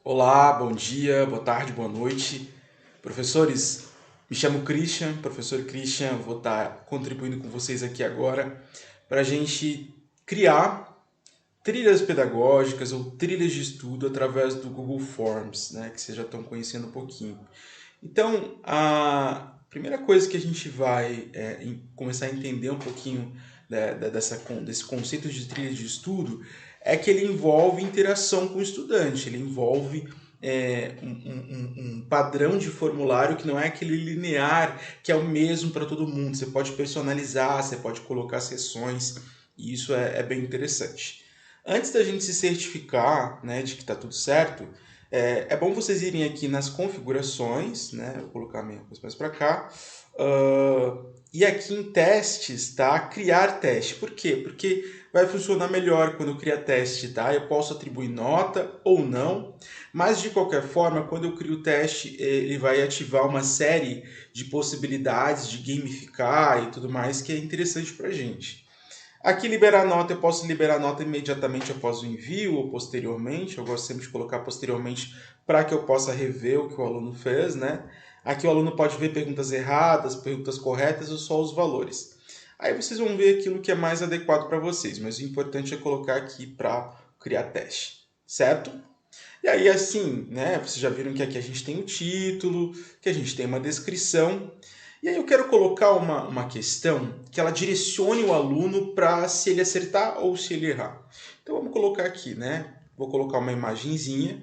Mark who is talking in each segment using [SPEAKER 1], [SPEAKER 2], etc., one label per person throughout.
[SPEAKER 1] Olá, bom dia, boa tarde, boa noite. Professores, me chamo Christian, professor Christian, vou estar contribuindo com vocês aqui agora para a gente criar trilhas pedagógicas ou trilhas de estudo através do Google Forms, né, que vocês já estão conhecendo um pouquinho. Então, a primeira coisa que a gente vai começar a entender um pouquinho desse conceito de trilha de estudo é que ele envolve interação com o estudante, ele envolve um padrão de formulário que não é aquele linear, que é o mesmo para todo mundo. Você pode personalizar, você pode colocar sessões, e isso é bem interessante. Antes da gente se certificar, né, de que está tudo certo, é bom vocês irem aqui nas configurações, né? Vou colocar minha coisa mais para cá. E aqui em testes, tá? Criar teste. Por quê? Porque vai funcionar melhor quando eu criar teste, tá? Eu posso atribuir nota ou não, mas de qualquer forma, quando eu crio o teste, ele vai ativar uma série de possibilidades de gamificar e tudo mais que é interessante para a gente. Aqui liberar nota, eu posso liberar nota imediatamente após o envio ou posteriormente. Eu gosto sempre de colocar posteriormente para que eu possa rever o que o aluno fez, né? Aqui o aluno pode ver perguntas erradas, perguntas corretas ou só os valores. Aí vocês vão ver aquilo que é mais adequado para vocês, mas o importante é colocar aqui para criar teste, certo? E aí assim, né, vocês já viram que aqui a gente tem o título, que a gente tem uma descrição. E aí eu quero colocar uma questão que ela direcione o aluno para se ele acertar ou se ele errar. Então vamos colocar aqui, né? Vou colocar uma imagenzinha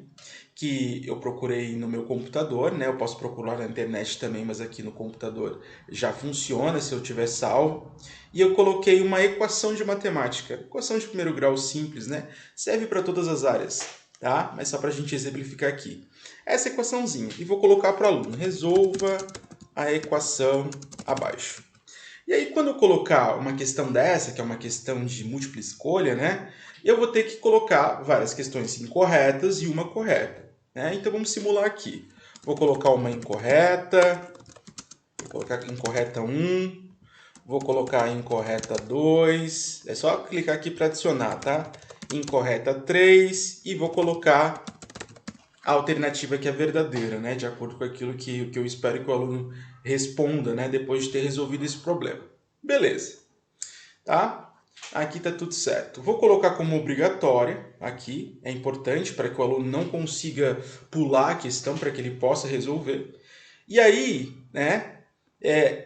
[SPEAKER 1] que eu procurei no meu computador, né? Eu posso procurar na internet também, mas aqui no computador já funciona se eu tiver salvo. E eu coloquei uma equação de matemática, equação de primeiro grau simples, né? Serve para todas as áreas, tá? Mas só para a gente exemplificar aqui. Essa equaçãozinha. E vou colocar para o aluno. Resolva a equação abaixo. E aí, quando eu colocar uma questão dessa, que é uma questão de múltipla escolha, né? Eu vou ter que colocar várias questões incorretas e uma correta, né? Então, vamos simular aqui. Vou colocar uma incorreta, vou colocar incorreta 1, vou colocar incorreta 2, é só clicar aqui para adicionar, tá? Incorreta 3 e vou colocar a alternativa que é verdadeira, né? De acordo com aquilo que eu espero que o aluno responda, né? Depois de ter resolvido esse problema. Beleza, tá? Aqui está tudo certo. Vou colocar como obrigatória aqui, é importante para que o aluno não consiga pular a questão, para que ele possa resolver. E aí, né,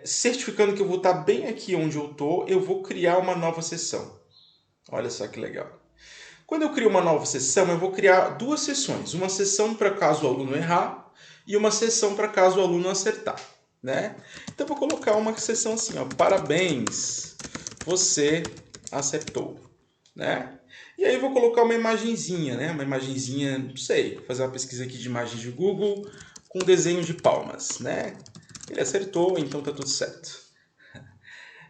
[SPEAKER 1] certificando que eu vou estar bem aqui onde eu estou, eu vou criar uma nova sessão. Olha só que legal. Quando eu crio uma nova sessão, eu vou criar duas sessões. Uma sessão para caso o aluno errar e uma sessão para caso o aluno acertar, né? Então, eu vou colocar uma sessão assim, ó, parabéns, você acertou, né? E aí eu vou colocar uma imagenzinha, né? Uma imagenzinha, não sei, fazer uma pesquisa aqui de imagens de Google com desenho de palmas, né? Ele acertou, então tá tudo certo.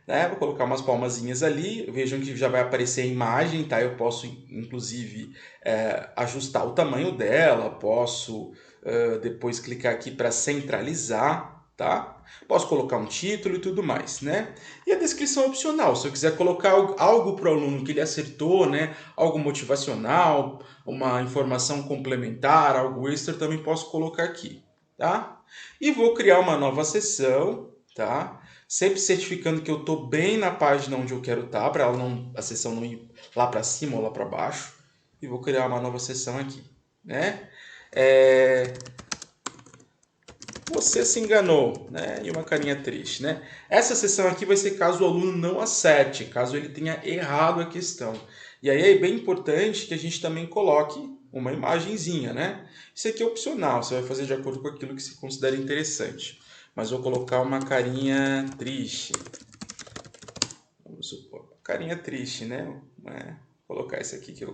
[SPEAKER 1] Né? Vou colocar umas palmazinhas ali, vejam que já vai aparecer a imagem, tá? Eu posso, inclusive, ajustar o tamanho dela, posso depois clicar aqui para centralizar, tá? Posso colocar um título e tudo mais, né? E a descrição é opcional, se eu quiser colocar algo para o aluno que ele acertou, né? Algo motivacional, uma informação complementar, algo extra, também posso colocar aqui, tá? E vou criar uma nova sessão, tá? Sempre certificando que eu estou bem na página onde eu quero estar, para a sessão não ir lá para cima ou lá para baixo. E vou criar uma nova sessão aqui, né? Você se enganou, né? E uma carinha triste, né? Essa sessão aqui vai ser caso o aluno não acerte, caso ele tenha errado a questão. E aí é bem importante que a gente também coloque uma imagenzinha, né? Isso aqui é opcional, você vai fazer de acordo com aquilo que se considera interessante. Mas vou colocar uma carinha triste. Vamos supor, carinha triste, né? Vou colocar esse aqui que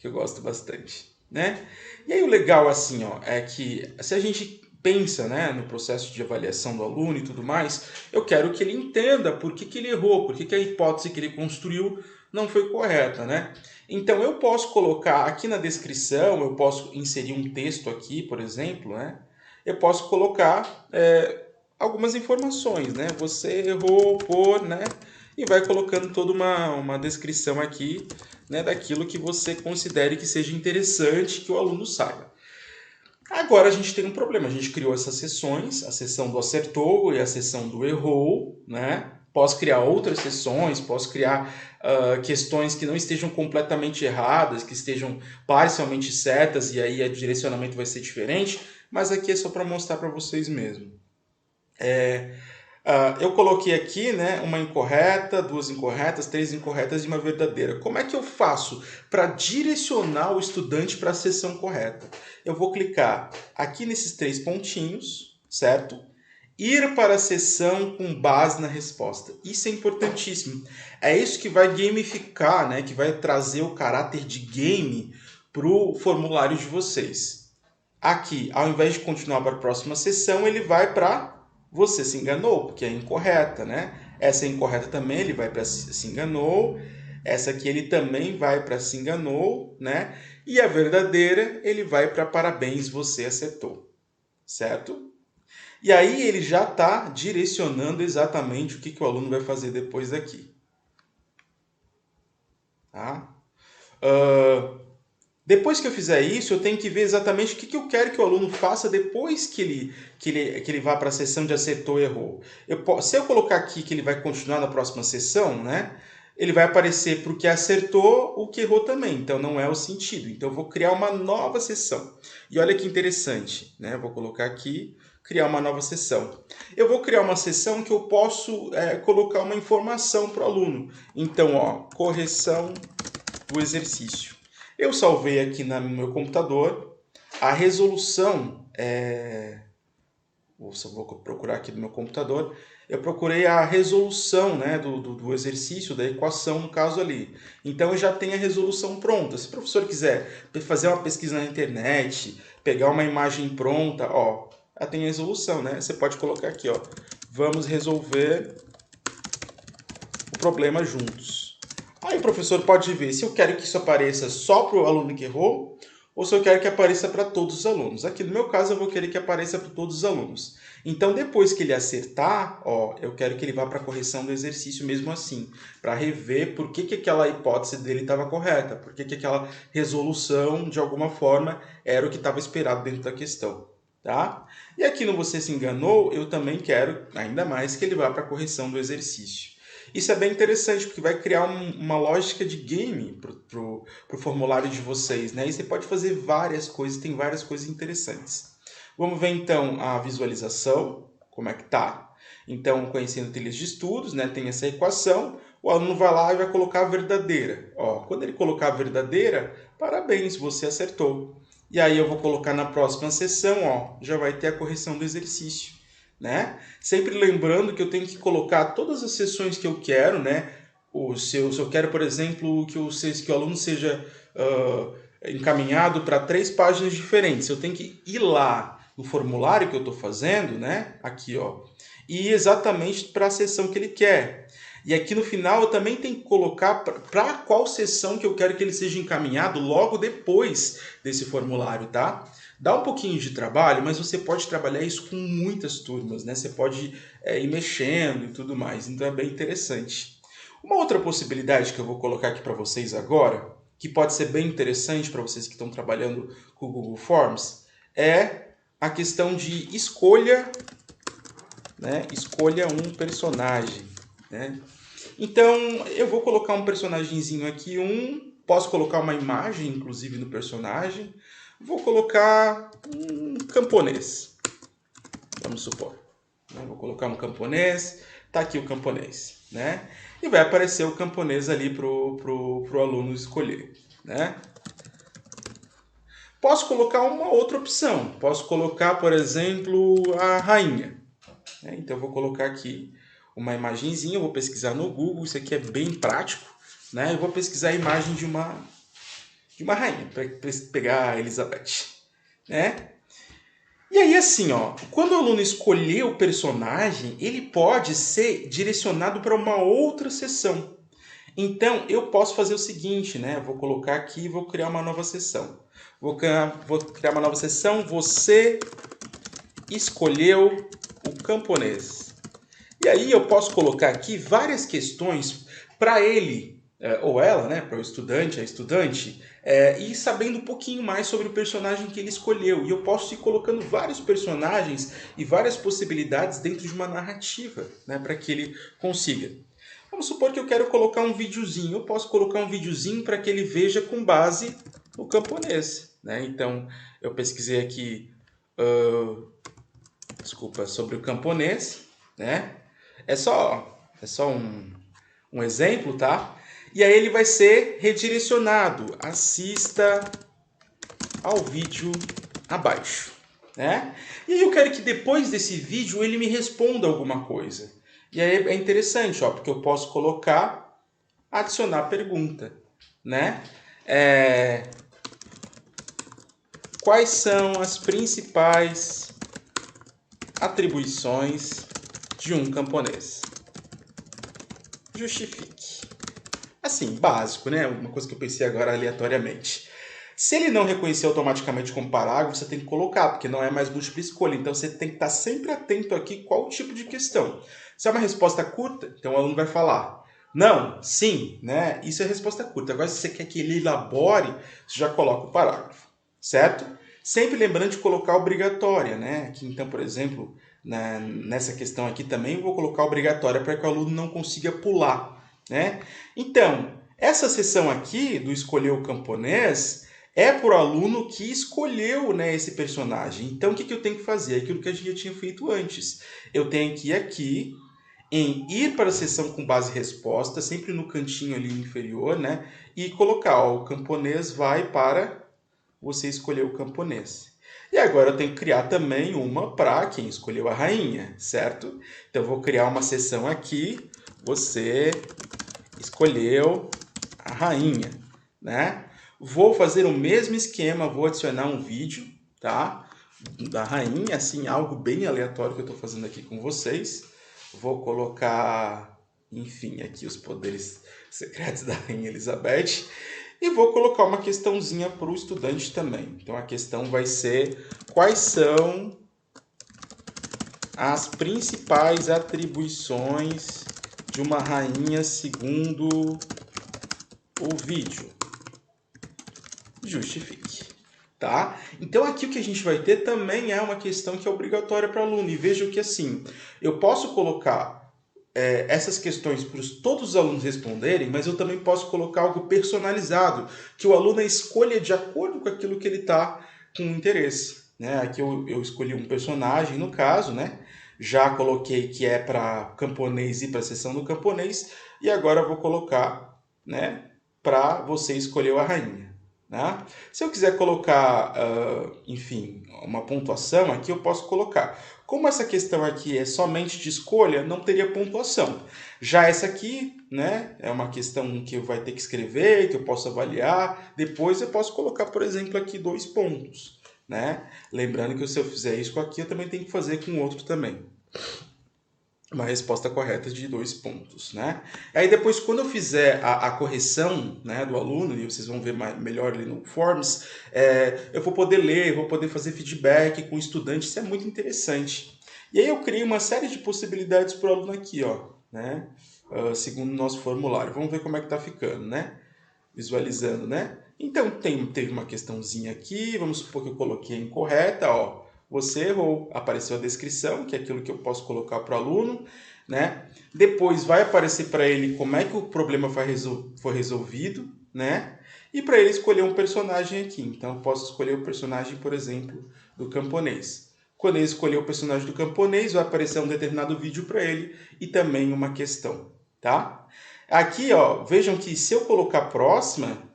[SPEAKER 1] eu gosto bastante, né? E aí o legal assim, ó, é que se a gente pensa, né, no processo de avaliação do aluno e tudo mais, eu quero que ele entenda por que ele errou, por que a hipótese que ele construiu não foi correta, né? Então eu posso colocar aqui na descrição, eu posso inserir um texto aqui, por exemplo, né? Eu posso colocar algumas informações, né? Você errou por, né? E vai colocando toda uma descrição aqui, né? Daquilo que você considere que seja interessante que o aluno saiba. Agora a gente tem um problema, a gente criou essas seções, a seção do acertou e a seção do errou, né? Posso criar outras seções, posso criar questões que não estejam completamente erradas, que estejam parcialmente certas, e aí o direcionamento vai ser diferente, mas aqui é só para mostrar para vocês mesmo. Eu coloquei aqui, né, uma incorreta, duas incorretas, três incorretas e uma verdadeira. Como é que eu faço para direcionar o estudante para a seção correta? Eu vou clicar aqui nesses três pontinhos, certo? Ir para a seção com base na resposta. Isso é importantíssimo. É isso que vai gamificar, né, que vai trazer o caráter de game para o formulário de vocês. Aqui, ao invés de continuar para a próxima sessão, ele vai para você se enganou, porque é incorreta, né? Essa é incorreta também, ele vai para se enganou. Essa aqui ele também vai para se enganou, né? E a verdadeira, ele vai para parabéns, você acertou. Certo? E aí ele já está direcionando exatamente o que o aluno vai fazer depois daqui. Tá? Depois que eu fizer isso, eu tenho que ver exatamente o que eu quero que o aluno faça depois que ele vá para a sessão de acertou e errou. Se eu colocar aqui que ele vai continuar na próxima sessão, né, ele vai aparecer para o que acertou, o que errou também. Então, não é o sentido. Então, eu vou criar uma nova sessão. E olha que interessante, né? Eu vou colocar aqui, criar uma nova sessão. Eu vou criar uma sessão que eu posso colocar uma informação para o aluno. Então, ó, correção do exercício. Eu salvei aqui no meu computador a resolução. Vou procurar aqui no meu computador. Eu procurei a resolução, né, do exercício, da equação, no caso ali. Então eu já tenho a resolução pronta. Se o professor quiser fazer uma pesquisa na internet, pegar uma imagem pronta, ó, já tem a resolução, né? Você pode colocar aqui, ó. Vamos resolver o problema juntos. Aí o professor pode ver se eu quero que isso apareça só para o aluno que errou ou se eu quero que apareça para todos os alunos. Aqui no meu caso eu vou querer que apareça para todos os alunos. Então depois que ele acertar, ó, eu quero que ele vá para a correção do exercício mesmo assim, para rever por que aquela hipótese dele estava correta, por que aquela resolução de alguma forma era o que estava esperado dentro da questão. Tá? E aqui no Você Se Enganou, eu também quero ainda mais que ele vá para a correção do exercício. Isso é bem interessante, porque vai criar uma lógica de game para o formulário de vocês, né? E você pode fazer várias coisas, tem várias coisas interessantes. Vamos ver então a visualização, como é que tá. Então, conhecendo trilhas de estudos, né? Tem essa equação, o aluno vai lá e vai colocar a verdadeira. Ó, quando ele colocar a verdadeira, parabéns, você acertou. E aí eu vou colocar na próxima sessão, ó, já vai ter a correção do exercício. Né? Sempre lembrando que eu tenho que colocar todas as sessões que eu quero, né? Se eu quero, por exemplo, que o aluno seja encaminhado para 3 páginas diferentes, eu tenho que ir lá no formulário que eu estou fazendo, né? Aqui, ó, e ir exatamente para a sessão que ele quer. E aqui no final eu também tenho que colocar para qual sessão que eu quero que ele seja encaminhado logo depois desse formulário, tá? Dá um pouquinho de trabalho, mas você pode trabalhar isso com muitas turmas, né? Você pode ir mexendo e tudo mais, então é bem interessante. Uma outra possibilidade que eu vou colocar aqui para vocês agora, que pode ser bem interessante para vocês que estão trabalhando com o Google Forms, é a questão de escolha, né? Escolha um personagem, né? Então, eu vou colocar um personagemzinho aqui, posso colocar uma imagem, inclusive, no personagem. Vou colocar um camponês, vamos supor. Vou colocar um camponês, tá aqui o camponês, né? E vai aparecer o camponês ali pro aluno escolher, né? Posso colocar uma outra opção, posso colocar, por exemplo, a rainha. Então eu vou colocar aqui uma imagenzinha, eu vou pesquisar no Google, isso aqui é bem prático, né? Eu vou pesquisar a imagem de uma rainha, para pegar a Elizabeth, né? E aí assim, ó, quando o aluno escolher o personagem, ele pode ser direcionado para uma outra sessão. Então, eu posso fazer o seguinte, né? Vou colocar aqui e vou criar uma nova sessão. Vou criar uma nova sessão, você escolheu o camponês. E aí eu posso colocar aqui várias questões para ele ou ela, né, para o estudante, a estudante, ir sabendo um pouquinho mais sobre o personagem que ele escolheu. E eu posso ir colocando vários personagens e várias possibilidades dentro de uma narrativa, né, para que ele consiga. Vamos supor que eu quero colocar um videozinho. Eu posso colocar um videozinho para que ele veja com base no camponês, né? Então, eu pesquisei aqui, sobre o camponês, né? É só um exemplo, tá? E aí ele vai ser redirecionado. Assista ao vídeo abaixo, né? E aí eu quero que depois desse vídeo ele me responda alguma coisa. E aí é interessante, ó, porque eu posso colocar, adicionar pergunta, né? Quais são as principais atribuições de um camponês? Justifique. Assim, básico, né? Uma coisa que eu pensei agora aleatoriamente. Se ele não reconhecer automaticamente como parágrafo, você tem que colocar, porque não é mais múltipla escolha. Então você tem que estar sempre atento aqui qual o tipo de questão. Se é uma resposta curta, então o aluno vai falar não, sim, né? Isso é resposta curta. Agora, se você quer que ele elabore, você já coloca o parágrafo, certo? Sempre lembrando de colocar obrigatória, né? Aqui, então, por exemplo, nessa questão aqui também, eu vou colocar obrigatória para que o aluno não consiga pular, né? Então, essa seção aqui do escolher o camponês é para o aluno que escolheu, né, esse personagem. Então, o que eu tenho que fazer? Aquilo que a gente já tinha feito antes. Eu tenho que ir aqui em ir para a seção com base resposta, sempre no cantinho ali inferior, né? E colocar, ó, o camponês vai para você escolher o camponês. E agora eu tenho que criar também uma para quem escolheu a rainha, certo? Então eu vou criar uma seção aqui, você escolheu a rainha, né? Vou fazer o mesmo esquema, vou adicionar um vídeo, tá? Da rainha, assim, algo bem aleatório que eu estou fazendo aqui com vocês. Vou colocar, enfim, aqui os poderes secretos da Rainha Elizabeth. E vou colocar uma questãozinha para o estudante também. Então a questão vai ser: quais são as principais atribuições de uma rainha segundo o vídeo? Justifique. Tá? Então aqui o que a gente vai ter também é uma questão que é obrigatória para o aluno. E vejam que assim, eu posso colocar essas questões para todos os alunos responderem, mas eu também posso colocar algo personalizado, que o aluno escolha de acordo com aquilo que ele está com interesse. Né? Aqui eu escolhi um personagem, no caso, né? Já coloquei que é para camponês e para a seção do camponês, e agora eu vou colocar, né, para você escolher a rainha. Né? Se eu quiser colocar, enfim, uma pontuação aqui, eu posso colocar. Como essa questão aqui é somente de escolha, não teria pontuação. Já essa aqui, né, é uma questão que eu vai ter que escrever, que eu posso avaliar. Depois eu posso colocar, por exemplo, aqui 2 pontos. Né? Lembrando que se eu fizer isso com aqui, eu também tenho que fazer com outro também. Uma resposta correta de 2 pontos, né? Aí depois, quando eu fizer a correção, né, do aluno, e vocês vão ver melhor ali no Forms, eu vou poder ler, eu vou poder fazer feedback com o estudante, isso é muito interessante. E aí eu criei uma série de possibilidades para o aluno aqui, ó, né? Segundo o nosso formulário. Vamos ver como é que tá ficando, né? Visualizando, né? Então, teve uma questãozinha aqui, vamos supor que eu coloquei incorreta, ó. Você errou, apareceu a descrição, que é aquilo que eu posso colocar para o aluno, né? Depois vai aparecer para ele como é que o problema foi resolvido, né? E para ele escolher um personagem aqui. Então eu posso escolher o personagem, por exemplo, do camponês. Quando ele escolher o personagem do camponês, vai aparecer um determinado vídeo para ele e também uma questão, tá? Aqui, ó, vejam que se eu colocar próxima,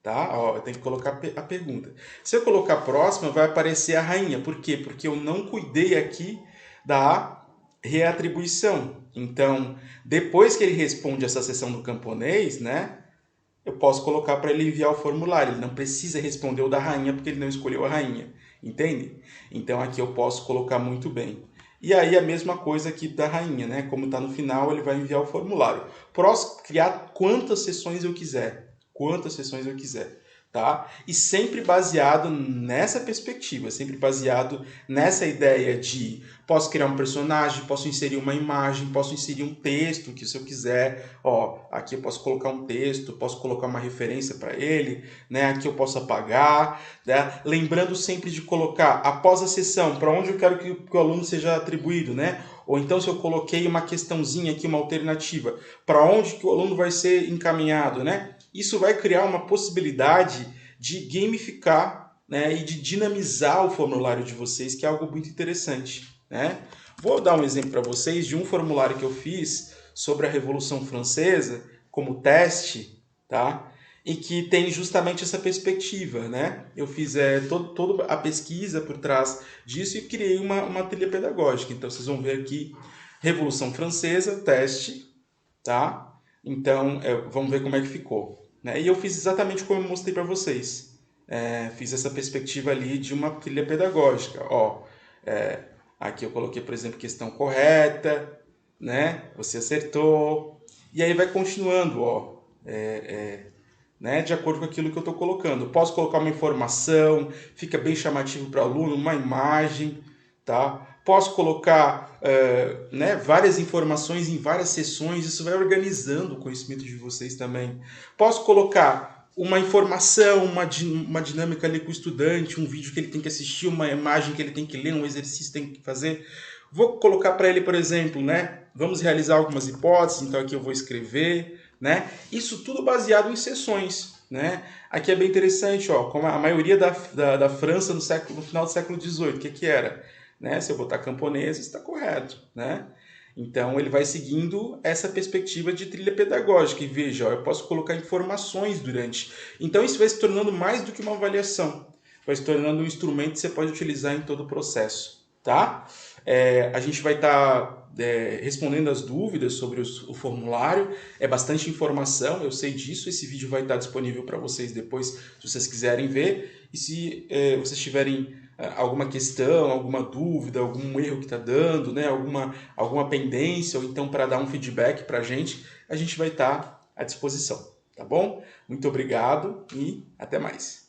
[SPEAKER 1] tá? Ó, eu tenho que colocar a pergunta. Se eu colocar próxima, vai aparecer a rainha. Por quê? Porque eu não cuidei aqui da reatribuição. Então, depois que ele responde essa seção do camponês, né? Eu posso colocar para ele enviar o formulário. Ele não precisa responder o da rainha porque ele não escolheu a rainha. Entende? Então, aqui eu posso colocar muito bem. E aí a mesma coisa aqui da rainha, né? Como está no final, ele vai enviar o formulário. Posso criar quantas sessões eu quiser. Quantas sessões eu quiser. tá? E sempre baseado nessa perspectiva, sempre baseado nessa ideia de posso criar um personagem, posso inserir uma imagem, posso inserir um texto, que se eu quiser, ó, aqui eu posso colocar um texto, posso colocar uma referência para ele, né? Aqui eu posso apagar, né? Lembrando sempre de colocar após a sessão, para onde eu quero que o aluno seja atribuído, né? Ou então se eu coloquei uma questãozinha aqui, uma alternativa, para onde que o aluno vai ser encaminhado, né? Isso vai criar uma possibilidade de gamificar, né, e de dinamizar o formulário de vocês, que é algo muito interessante, né? Vou dar um exemplo para vocês de um formulário que eu fiz sobre a Revolução Francesa como teste, tá? E que tem justamente essa perspectiva, né? Eu fiz toda a pesquisa por trás disso e criei uma trilha pedagógica. Então, vocês vão ver aqui, Revolução Francesa, teste, tá? Então, vamos ver como é que ficou. Né? E eu fiz exatamente como eu mostrei para vocês. Fiz essa perspectiva ali de uma trilha pedagógica. Ó, aqui eu coloquei, por exemplo, questão correta, né? Você acertou. E aí vai continuando, ó, né? De acordo com aquilo que eu estou colocando. Posso colocar uma informação, fica bem chamativo para o aluno, uma imagem, tá? Posso colocar né, várias informações em várias sessões, isso vai organizando o conhecimento de vocês também. Posso colocar uma informação, uma dinâmica ali com o estudante, um vídeo que ele tem que assistir, uma imagem que ele tem que ler, um exercício que tem que fazer. Vou colocar para ele, por exemplo, né, vamos realizar algumas hipóteses, então aqui eu vou escrever, né? Isso tudo baseado em sessões. Né? Aqui é bem interessante, ó, como a maioria da França no final do século XVIII, o que era? Né? Se eu botar camponês, está correto. Né? Então, ele vai seguindo essa perspectiva de trilha pedagógica. E veja, ó, eu posso colocar informações durante. Então, isso vai se tornando mais do que uma avaliação. Vai se tornando um instrumento que você pode utilizar em todo o processo. Tá? A gente vai estar respondendo as dúvidas sobre o formulário. É bastante informação, eu sei disso. Esse vídeo vai estar disponível para vocês depois, se vocês quiserem ver. E se vocês tiverem alguma questão, alguma dúvida, algum erro que está dando, né, alguma pendência, ou então para dar um feedback para a gente vai estar à disposição, tá bom? Muito obrigado e até mais.